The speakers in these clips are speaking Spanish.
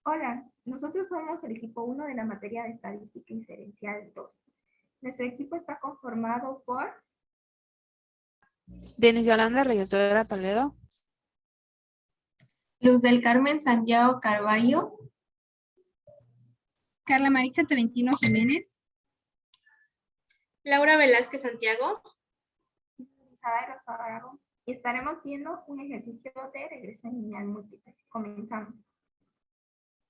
Hola, nosotros somos el equipo 1 de la materia de Estadística Inferencial 2. Nuestro equipo está conformado por Denis Yolanda Reyesdora Toledo, Luz del Carmen Santiago Carballo, Carla Maricha Tolentino Jiménez, Laura Velázquez Santiago, Isabel Rosado, y estaremos viendo un ejercicio de regresión lineal múltiple. Comenzamos.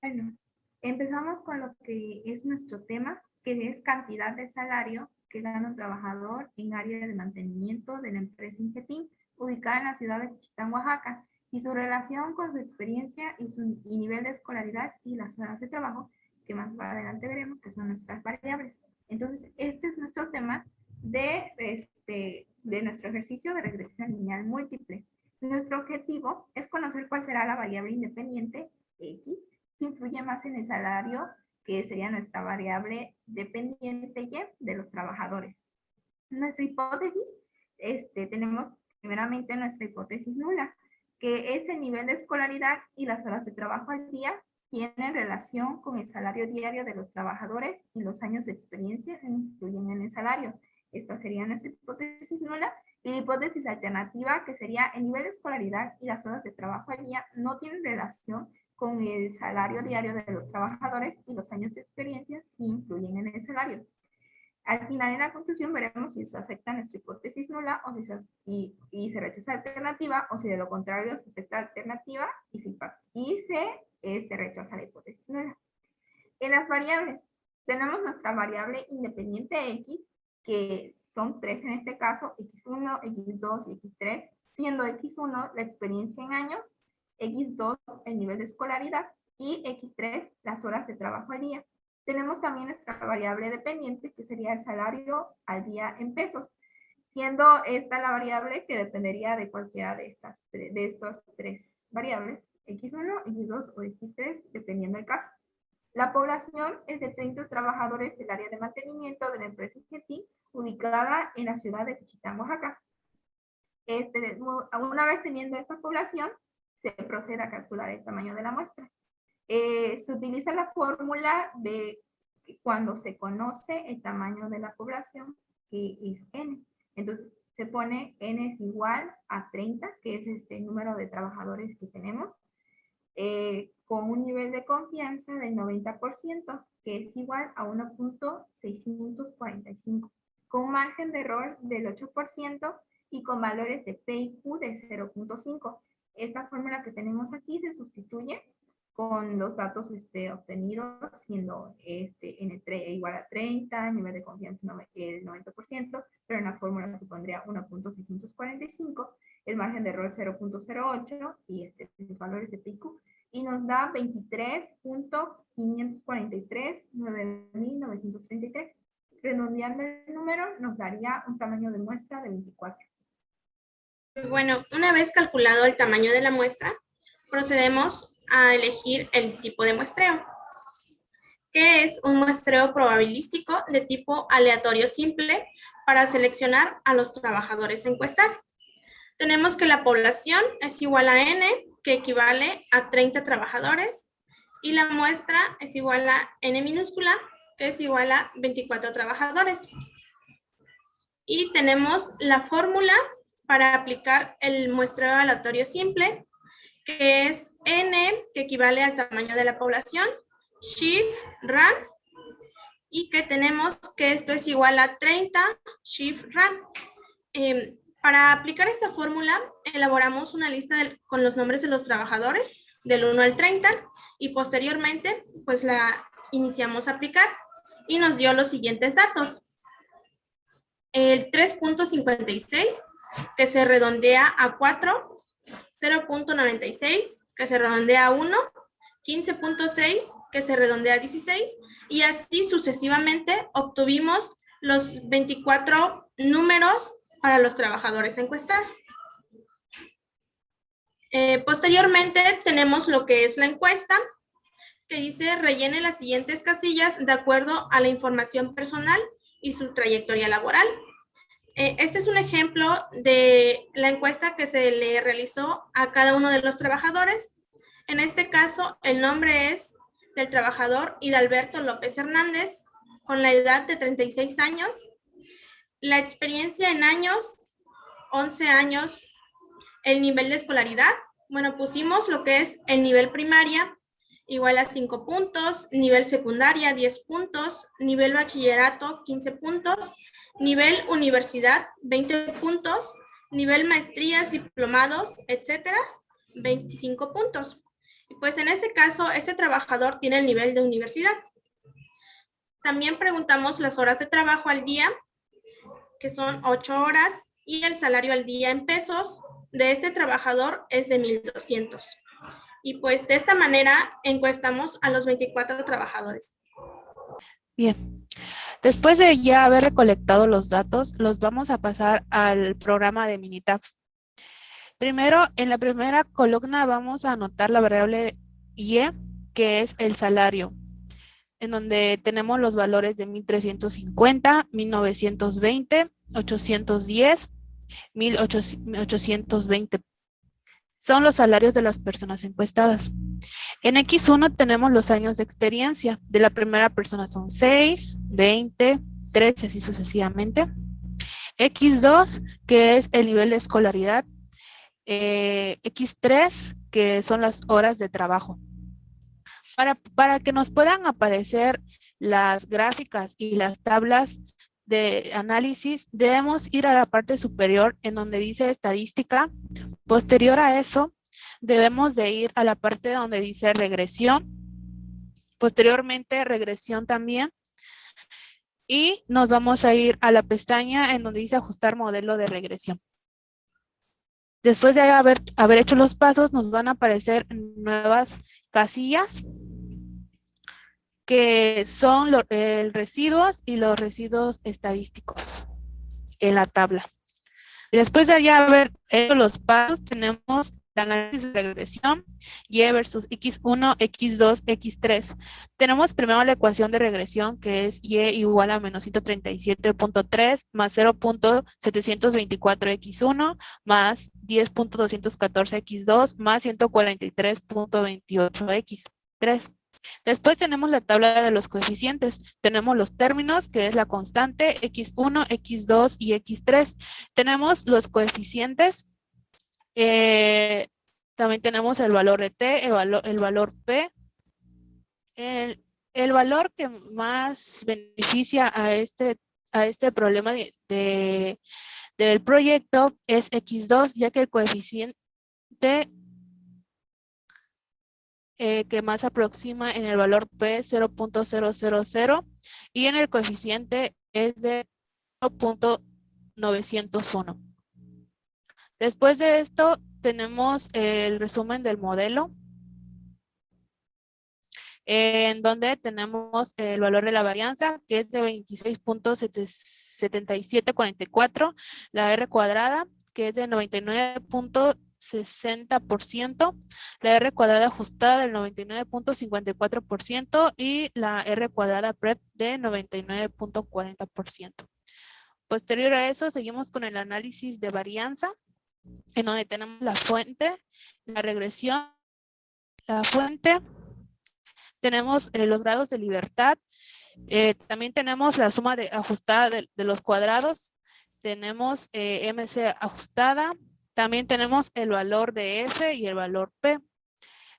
Bueno, empezamos con lo que es nuestro tema, que es cantidad de salario que gana un trabajador en área de mantenimiento de la empresa Ingetim, ubicada en la ciudad de Juchitán, Oaxaca, y su relación con su experiencia y nivel de escolaridad y las horas de trabajo, que más adelante veremos que son nuestras variables. Entonces, este es nuestro tema de nuestro ejercicio de regresión lineal múltiple. Nuestro objetivo es conocer cuál será la variable independiente X que influye más en el salario, que sería nuestra variable dependiente Y de los trabajadores. Nuestra hipótesis, tenemos primeramente nuestra hipótesis nula, que es el nivel de escolaridad y las horas de trabajo al día tienen relación con el salario diario de los trabajadores y los años de experiencia influyen en el salario. Esta sería nuestra hipótesis nula. Y la hipótesis alternativa, que sería el nivel de escolaridad y las horas de trabajo al día no tienen relación con el salario diario de los trabajadores y los años de experiencia sí influyen en el salario. Al final, en la conclusión, veremos si se acepta nuestra hipótesis nula o si se rechaza la alternativa, o si de lo contrario se acepta la alternativa y se rechaza la hipótesis nula. En las variables, tenemos nuestra variable independiente X, que son tres en este caso, X1, X2 y X3, siendo X1 la experiencia en años, X2 el nivel de escolaridad y X3 las horas de trabajo al día. Tenemos también nuestra variable dependiente, que sería el salario al día en pesos, siendo esta la variable que dependería de cualquiera de estas tres variables, X1, X2 o X3, dependiendo del caso. La población es de 30 trabajadores del área de mantenimiento de la empresa Ingetim, ubicada en la ciudad de Juchitán, Oaxaca. Una vez teniendo esta población, se procede a calcular el tamaño de la muestra. Se utiliza la fórmula de cuando se conoce el tamaño de la población, que es n. Entonces, se pone n es igual a 30, que es este número de trabajadores que tenemos, con un nivel de confianza del 90%, que es igual a 1.645, con un margen de error del 8% y con valores de P y Q de 0.5. Esta fórmula que tenemos aquí se sustituye con los datos obtenidos, siendo N3 igual a 30, nivel de confianza el 90%, pero en la fórmula se pondría 1.645, el margen de error 0.08 y los valores de P y Q, y nos da 23.543, 9.933. Redondeando el número, nos daría un tamaño de muestra de 24. Bueno, una vez calculado el tamaño de la muestra, procedemos a elegir el tipo de muestreo, que es un muestreo probabilístico de tipo aleatorio simple para seleccionar a los trabajadores a encuestar. Tenemos que la población es igual a n, que equivale a 30 trabajadores, y la muestra es igual a n minúscula, que es igual a 24 trabajadores. Y tenemos la fórmula para aplicar el muestreo aleatorio simple, que es n, que equivale al tamaño de la población, shift ran, y que tenemos que esto es igual a 30 shift ran. Para aplicar esta fórmula, elaboramos una lista con los nombres de los trabajadores del 1 al 30 y posteriormente pues la iniciamos a aplicar y nos dio los siguientes datos. El 3.56, que se redondea a 4, 0.96, que se redondea a 1, 15.6, que se redondea a 16, y así sucesivamente obtuvimos los 24 números para los trabajadores a encuestar. Posteriormente tenemos lo que es la encuesta, que dice rellene las siguientes casillas de acuerdo a la información personal y su trayectoria laboral. Este es un ejemplo de la encuesta que se le realizó a cada uno de los trabajadores. En este caso, el nombre es del trabajador Hidalberto López Hernández, con la edad de 36 años. La experiencia en años, 11 años. El nivel de escolaridad, bueno, pusimos lo que es el nivel primaria, igual a 5 puntos, nivel secundaria, 10 puntos, nivel bachillerato, 15 puntos, nivel universidad, 20 puntos, nivel maestrías, diplomados, etcétera, 25 puntos. Y pues en este caso, este trabajador tiene el nivel de universidad. También preguntamos las horas de trabajo al día, que son 8 horas, y el salario al día en pesos de este trabajador es de 1,200. Y pues de esta manera encuestamos a los 24 trabajadores. Bien. Después de ya haber recolectado los datos, los vamos a pasar al programa de Minitab. Primero, en la primera columna vamos a anotar la variable Y, que es el salario, en donde tenemos los valores de 1,350, 1,920, 810, 1,820. Son los salarios de las personas encuestadas. En X1 tenemos los años de experiencia. De la primera persona son 6, 20, 13, así sucesivamente. X2, que es el nivel de escolaridad. X3, que son las horas de trabajo. Para que nos puedan aparecer las gráficas y las tablas de análisis, debemos ir a la parte superior en donde dice estadística. Posterior a eso, debemos de ir a la parte donde dice regresión. Posteriormente, regresión también. Y nos vamos a ir a la pestaña en donde dice ajustar modelo de regresión. Después de haber hecho los pasos, nos van a aparecer nuevas casillas que son los residuos y los residuos estadísticos en la tabla. Y después de ya haber hecho los pasos, tenemos el análisis de regresión, Y versus X1, X2, X3. Tenemos primero la ecuación de regresión, que es Y igual a menos 137.3 más 0.724 X1 más 10.214 X2 más 143.28 X3. Después tenemos la tabla de los coeficientes. Tenemos los términos, que es la constante, X1, X2 y X3. Tenemos los coeficientes. También tenemos el valor de T, el valor P. El valor que más beneficia a este problema del proyecto es X2, ya que el coeficiente que más aproxima en el valor P 0.000 y en el coeficiente es de 0.901. Después de esto tenemos el resumen del modelo, en donde tenemos el valor de la varianza, que es de 26.7744, la R cuadrada, que es de 99.60%, la R cuadrada ajustada del 99.54% y la R cuadrada PREP de 99.40%. Posterior a eso, seguimos con el análisis de varianza, en donde tenemos la fuente, la regresión, la fuente, tenemos los grados de libertad, también tenemos la suma ajustada de los cuadrados, tenemos MC ajustada, también tenemos el valor de F y el valor P.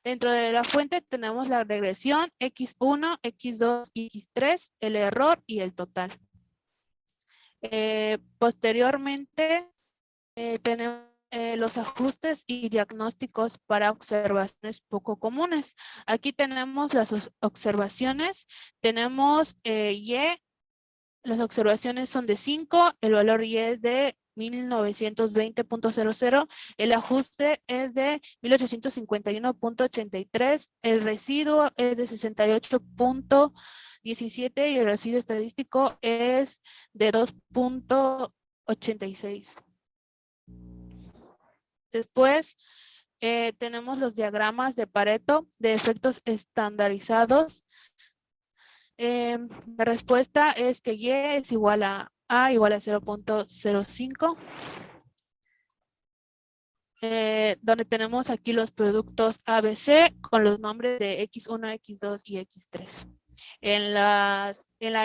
Dentro de la fuente tenemos la regresión, X1, X2 y X3, el error y el total. Posteriormente tenemos los ajustes y diagnósticos para observaciones poco comunes. Aquí tenemos las observaciones, tenemos Y, las observaciones son de 5, el valor Y es de 1920.00, el ajuste es de 1851.83, el residuo es de 68.17 y el residuo estadístico es de 2.86. Después tenemos los diagramas de Pareto de efectos estandarizados. La respuesta es que Y es igual a A igual a 0.05. Donde tenemos aquí los productos ABC con los nombres de X1, X2 y X3. En la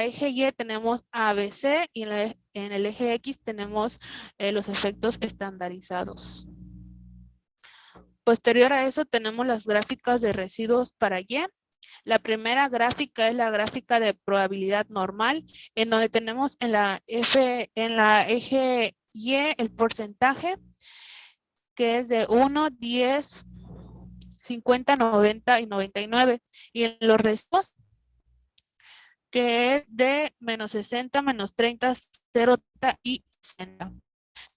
eje Y tenemos ABC y en el eje X tenemos los efectos estandarizados. Posterior a eso tenemos las gráficas de residuos para Y. La primera gráfica es la gráfica de probabilidad normal, en donde tenemos en la eje Y el porcentaje, que es de 1, 10, 50, 90 y 99. Y en los restos, que es de menos 60, menos 30, 0 y 60.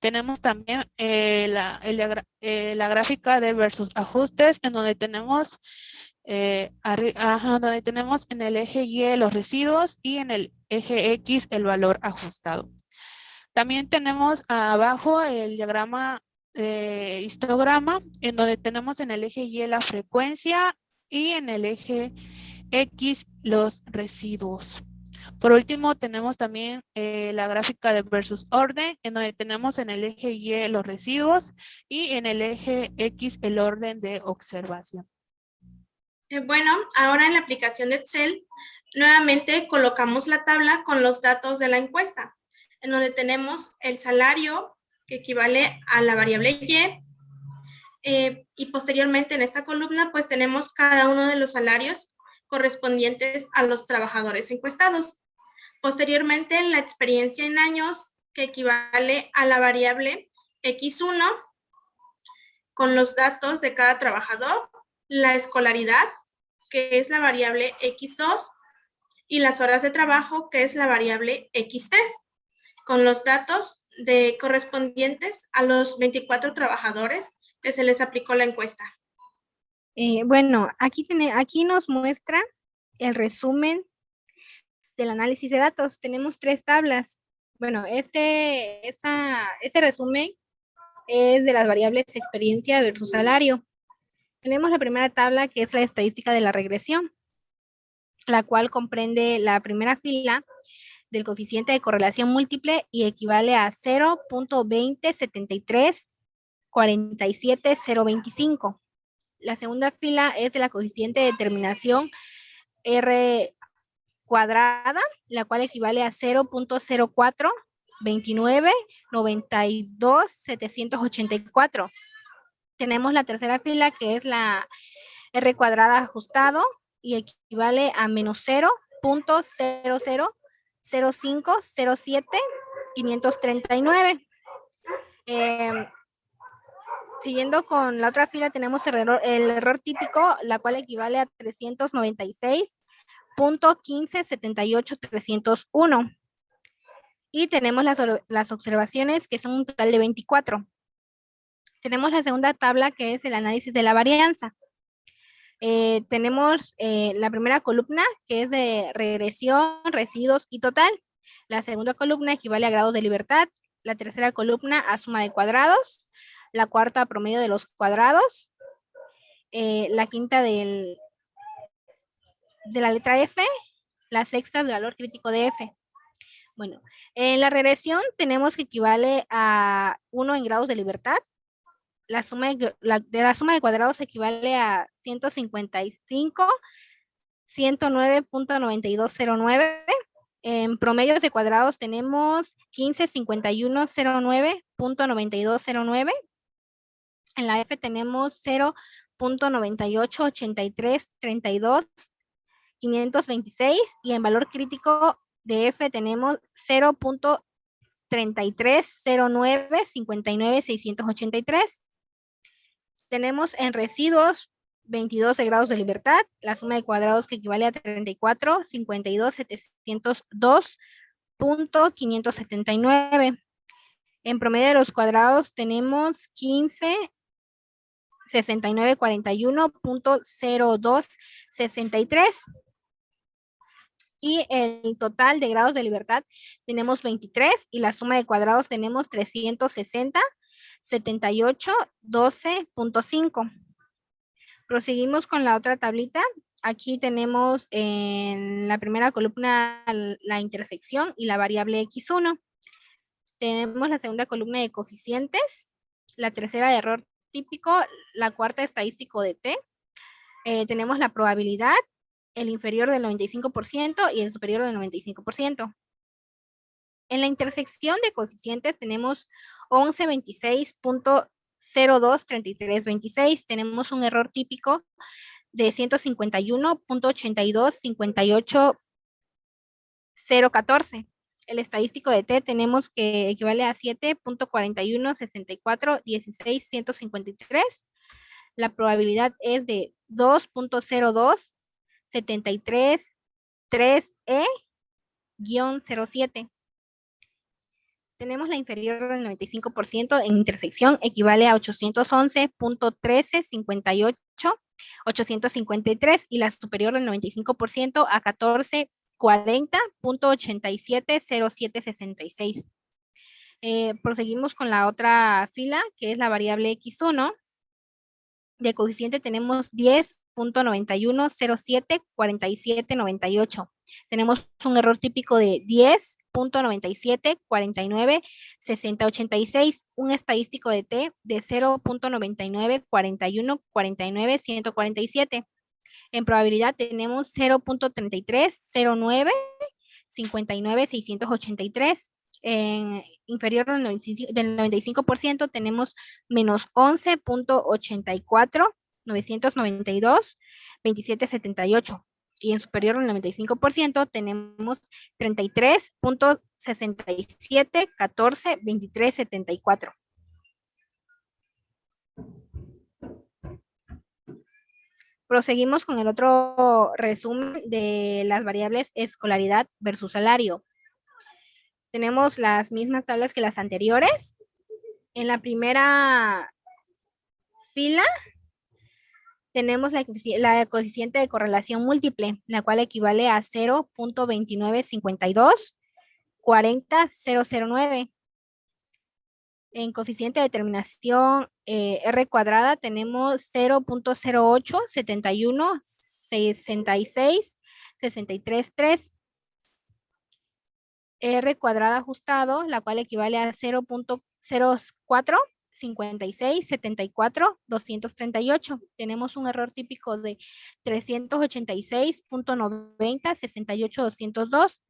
Tenemos también la gráfica de versus ajustes, en donde tenemos, donde tenemos en el eje Y los residuos y en el eje X el valor ajustado. También tenemos abajo el diagrama histograma, en donde tenemos en el eje Y la frecuencia y en el eje X los residuos. Por último, tenemos también la gráfica de versus orden, en donde tenemos en el eje Y los residuos y en el eje X el orden de observación. Bueno, ahora en la aplicación de Excel, nuevamente colocamos la tabla con los datos de la encuesta, en donde tenemos el salario, que equivale a la variable Y, y posteriormente en esta columna, pues tenemos cada uno de los salarios correspondientes a los trabajadores encuestados. Posteriormente, la experiencia en años, que equivale a la variable X1, con los datos de cada trabajador, la escolaridad, que es la variable X2, y las horas de trabajo, que es la variable X3, con los datos correspondientes a los 24 trabajadores que se les aplicó la encuesta. Bueno, aquí nos muestra el resumen del análisis de datos. Tenemos 3 tablas. Bueno, ese resumen es de las variables experiencia versus salario. Tenemos la primera tabla, que es la estadística de la regresión, la cual comprende la primera fila del coeficiente de correlación múltiple y equivale a 0.207347.025. La segunda fila es de la coeficiente de determinación R cuadrada, la cual equivale a 0.042992.784. Tenemos la tercera fila, que es la R cuadrada ajustado y equivale a menos 0.000507.539. Siguiendo con la otra fila, tenemos el error típico, la cual equivale a 396.1578.301. Y tenemos las observaciones, que son un total de 24. Tenemos la segunda tabla, que es el análisis de la varianza. Tenemos la primera columna, que es de regresión, residuos y total. La segunda columna equivale a grados de libertad. La tercera columna a suma de cuadrados. La cuarta a promedio de los cuadrados. La quinta de la letra F. La sexta del valor crítico de F. Bueno, en la regresión tenemos que equivale a 1 en grados de libertad. La suma de cuadrados equivale a 155, 109.9209. En promedios de cuadrados tenemos 155109.9209. En la F tenemos 0.988332.526 y en valor crítico de F tenemos 0.330959.683. Tenemos en residuos 22 de grados de libertad, la suma de cuadrados que equivale a 34, 52, 702.579. En promedio de los cuadrados tenemos 15, 69, 41.0263. Y el total de grados de libertad tenemos 23 y la suma de cuadrados tenemos 360, 78, 12.5. Proseguimos con la otra tablita. Aquí tenemos en la primera columna la intersección y la variable X1. tenemos la segunda columna de coeficientes, la tercera de error típico, la cuarta estadístico de T. Tenemos la probabilidad, el inferior del 95% y el superior del 95%. En la intersección de coeficientes tenemos 1126.023326. Tenemos un error típico de 151.82.58.014. El estadístico de T tenemos que equivale a 7.41.64.16.153. La probabilidad es de 2.02.733E-07. Tenemos la inferior del 95% en intersección, equivale a 811.1358.853 y la superior del 95% a 1440.870766. Proseguimos con la otra fila, que es la variable x1. De coeficiente tenemos 10.91074798. Tenemos un error típico de 10.97496086, un estadístico de T de 0.994149.147. En probabilidad tenemos 0.330959.683. En inferior del 95% tenemos menos 11.84.992.2778. Y en superior al 95% tenemos 33.67.14.23.74. Proseguimos con el otro resumen de las variables escolaridad versus salario. Tenemos las mismas tablas que las anteriores. En la primera fila tenemos la coeficiente de correlación múltiple, la cual equivale a 0.2952.40.009. En coeficiente de determinación R cuadrada tenemos 0.08716663.3. R cuadrada ajustado, la cual equivale a 0.045674.238. Tenemos un error típico de 386.90.68.202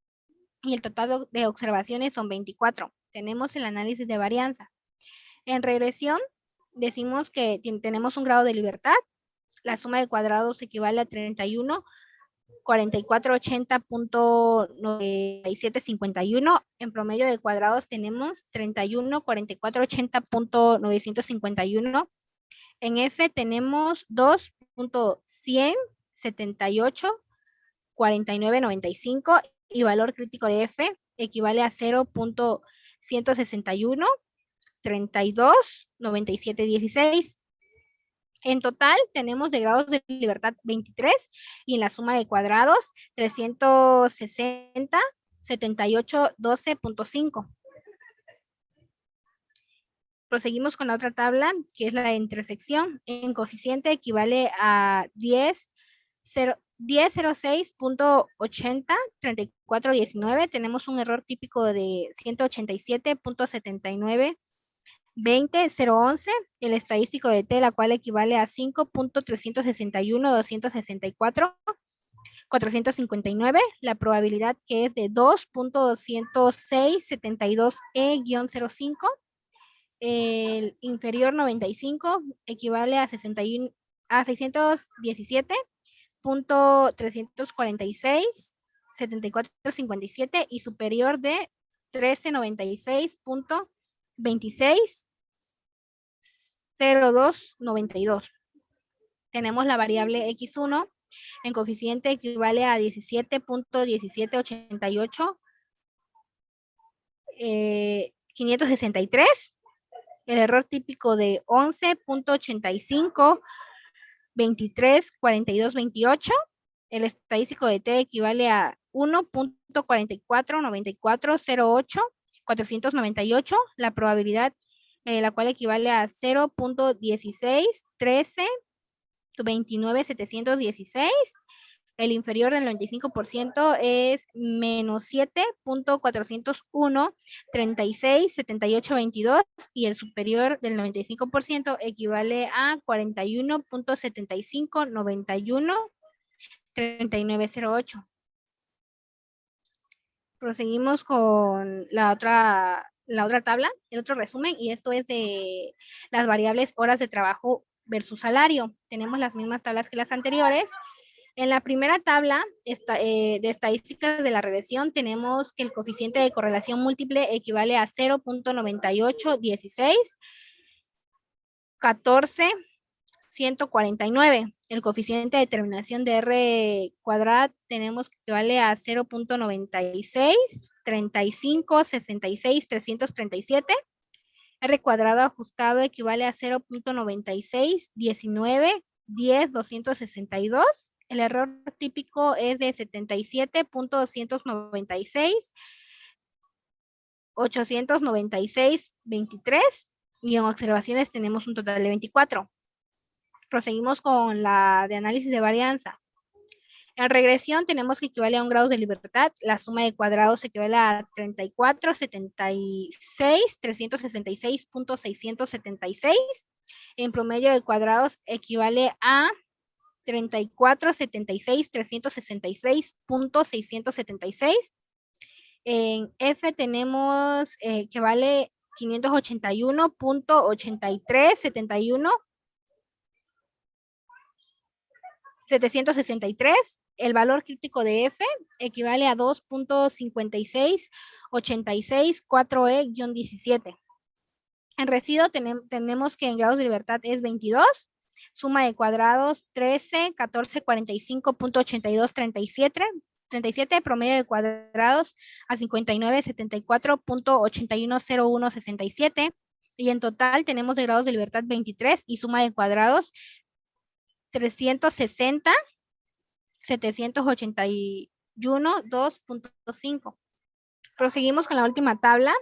y el total de observaciones son 24. Tenemos el análisis de varianza. En regresión, decimos que tenemos un grado de libertad. La suma de cuadrados equivale a 31.4480.9751. En promedio de cuadrados tenemos 31.4480.951. En F tenemos 2.100.78.49.95 y valor crítico de F equivale a 0.161.32.9716. En total tenemos de grados de libertad 23 y en la suma de cuadrados 360.78.12.5. Proseguimos con la otra tabla, que es la intersección. En coeficiente equivale a 10.06.80.34.19. Tenemos un error típico de 187.79.20.011. El estadístico de T, la cual equivale a 5.361.264.459. La probabilidad que es de 2.206.72E-05. El inferior 95 equivale a 617.346.7457 y superior de 1396.26.0292. Tenemos la variable x1 en coeficiente equivale a 17.1788 563. El error típico de 11.85 23.42.28. El estadístico de T equivale a 1.449408.498. La probabilidad, la cual equivale a 0.1613.29.716. El inferior del 95% es menos 7.401, 36, 78, 22 y el superior del 95% equivale a 41.75, 91, 3908. Proseguimos con la otra tabla, el otro resumen, y esto es de las variables horas de trabajo versus salario. Tenemos las mismas tablas que las anteriores. En la primera tabla de estadísticas de la regresión tenemos que el coeficiente de correlación múltiple equivale a 0.98, 16, 14, 149. El coeficiente de determinación de R cuadrado tenemos que equivale a 0.96, 35, 66, 337. R cuadrado ajustado equivale a 0.96, 19, 10, 262. El error típico es de 77.296, 896, 23. Y en observaciones tenemos un total de 24. Proseguimos con la de análisis de varianza. En regresión tenemos que equivale a un grado de libertad. La suma de cuadrados equivale a 34, 76, 366.676. En promedio de cuadrados equivale a 34, 76, 366.676. En F tenemos que vale 581.8371. 763, el valor crítico de F equivale a 2.5686 4E-17. En residuo tenemos que en grados de libertad es 22, suma de cuadrados 13, 14, 45.82, 37, promedio de cuadrados a 59, 74.8101, 67, y en total tenemos de grados de libertad 23 y suma de cuadrados 360, 781, 2.5. Proseguimos con la última tabla.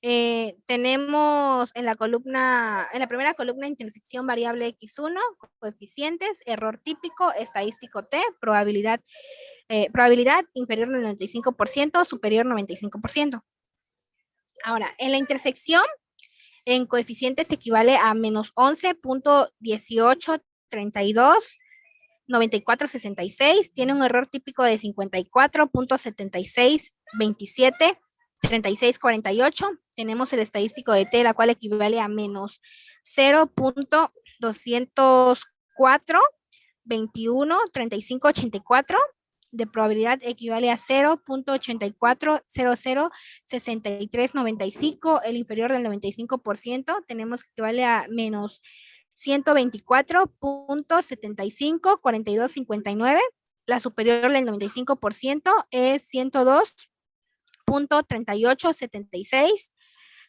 Tenemos en la primera columna intersección variable X1, coeficientes, error típico, estadístico T, probabilidad inferior del 95%, superior 95%. Ahora, en la intersección, en coeficientes equivale a menos 11.18, 32, 94, 66, tiene un error típico de 54.76, 27, 36, 48. Tenemos el estadístico de T, la cual equivale a menos 0.204, 21, 35, 84. De probabilidad equivale a 0.84, 00, 63, 95. El inferior del 95% tenemos que equivale a menos 124.75, 42.59. La superior del 95% es 102.3876,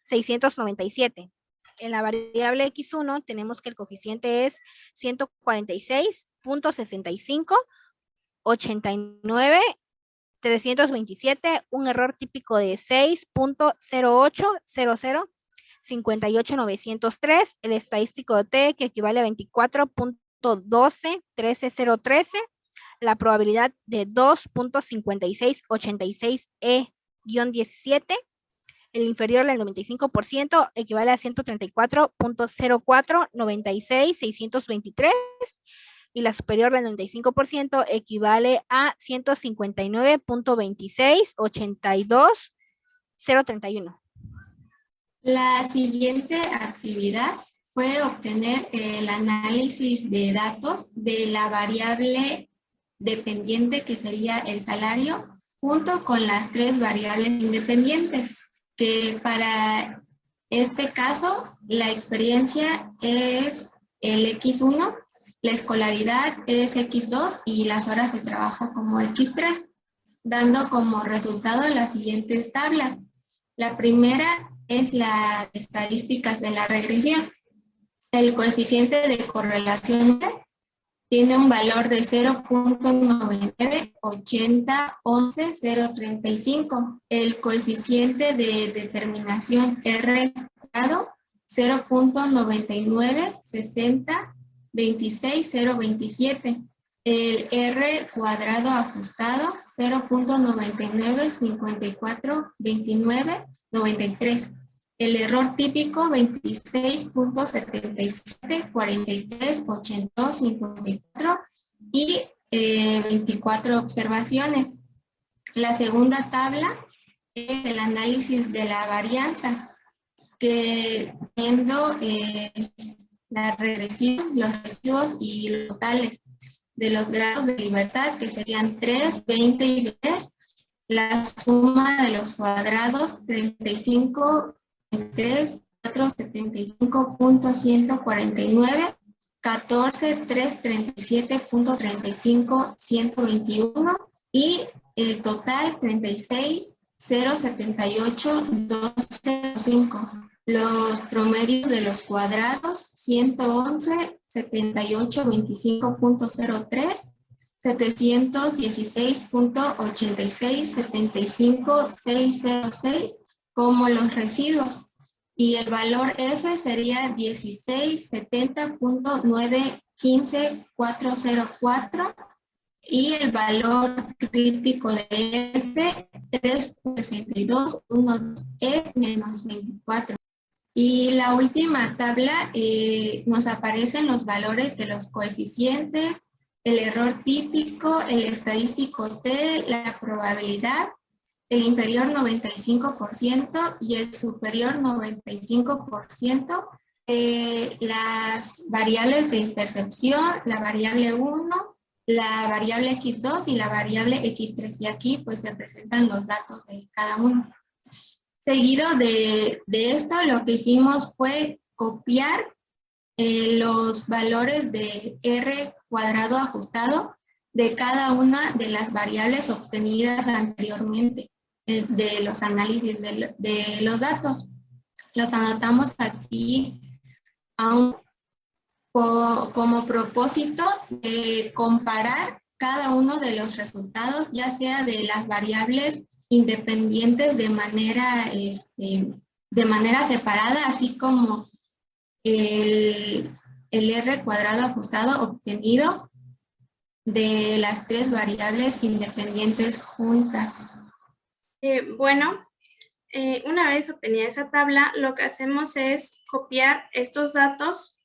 697. En la variable X1 tenemos que el coeficiente es 146.65, 89, 327, un error típico de 6.0800, 58,903, el estadístico de T que equivale a 24.12, 13013, la probabilidad de 2.5686E-17, el inferior del 95% equivale a 134.04, 96, 623, y la superior del 95% equivale a 159.26, 82, 031. La siguiente actividad fue obtener el análisis de datos de la variable dependiente que sería el salario junto con las 3 variables independientes, que para este caso la experiencia es el X1, la escolaridad es X2 y las horas de trabajo como X3, dando como resultado las siguientes tablas. La primera es las estadísticas de la regresión. El coeficiente de correlación tiene un valor de 0.99, 80, 11, 0.35. El coeficiente de determinación R grado 0.99, 60, 26, 0.27. el R cuadrado ajustado 0.99542993. El error típico 26.7743825254 y 24 observaciones. La segunda tabla es el análisis de la varianza, que viendo la regresión, los residuos y los totales de los grados de libertad, que serían 3, 20 y 10, la suma de los cuadrados 35, 3, 4, 75.149, 14, 3, 37.35, 121 y el total 36, 0, 78, 12, 5. Los promedios de los cuadrados 111, 78, 25.03, 716.86, 75, 606, como los residuos. Y el valor F sería 16, 70.915.404 y el valor crítico de F 3.62.1E menos 24. Y la última tabla nos aparecen los valores de los coeficientes, el error típico, el estadístico T, la probabilidad, el inferior 95% y el superior 95%, las variables de intercepción, la variable 1, la variable x2 y la variable x3. Y aquí pues se presentan los datos de cada uno. Seguido de esto, lo que hicimos fue copiar los valores de R cuadrado ajustado de cada una de las variables obtenidas anteriormente de los análisis de los datos. Los anotamos aquí como propósito de comparar cada uno de los resultados, ya sea de las variables independientes de manera separada, así como el R cuadrado ajustado obtenido de las tres variables independientes juntas. Una vez obtenida esa tabla, lo que hacemos es copiar estos datos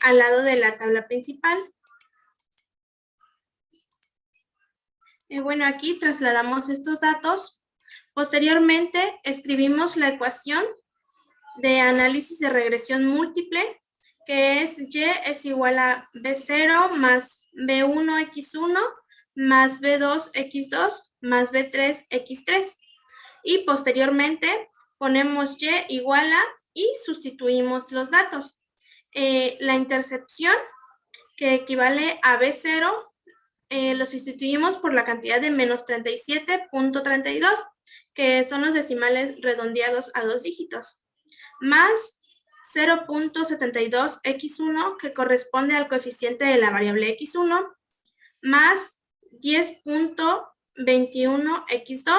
al lado de la tabla principal. Aquí trasladamos estos datos. Posteriormente, escribimos la ecuación de análisis de regresión múltiple, que es Y es igual a B0 más B1X1 más B2X2 más B3X3. Y posteriormente ponemos Y igual a y sustituimos los datos. La intercepción, que equivale a B0, lo sustituimos por la cantidad de menos 37.32, que son los decimales redondeados a 2 dígitos, más 0.72x1, que corresponde al coeficiente de la variable x1, más 10.21x2,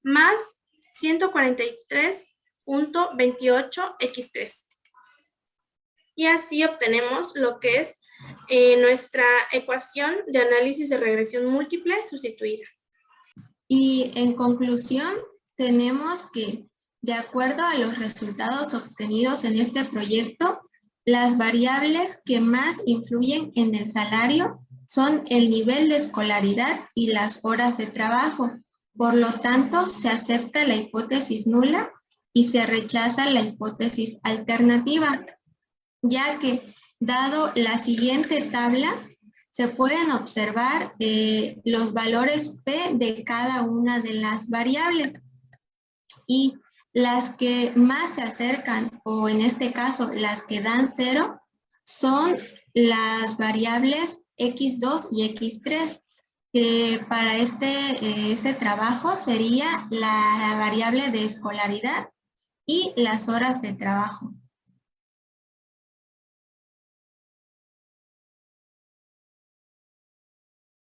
más 143.28x3. Y así obtenemos lo que es nuestra ecuación de análisis de regresión múltiple sustituida. Y en conclusión, tenemos que, de acuerdo a los resultados obtenidos en este proyecto, las variables que más influyen en el salario son el nivel de escolaridad y las horas de trabajo. Por lo tanto, se acepta la hipótesis nula y se rechaza la hipótesis alternativa, ya que, dado la siguiente tabla, se pueden observar los valores P de cada una de las variables. Y las que más se acercan, o en este caso, las que dan 0, son las variables X2 y X3, que para este trabajo sería la variable de escolaridad y las horas de trabajo.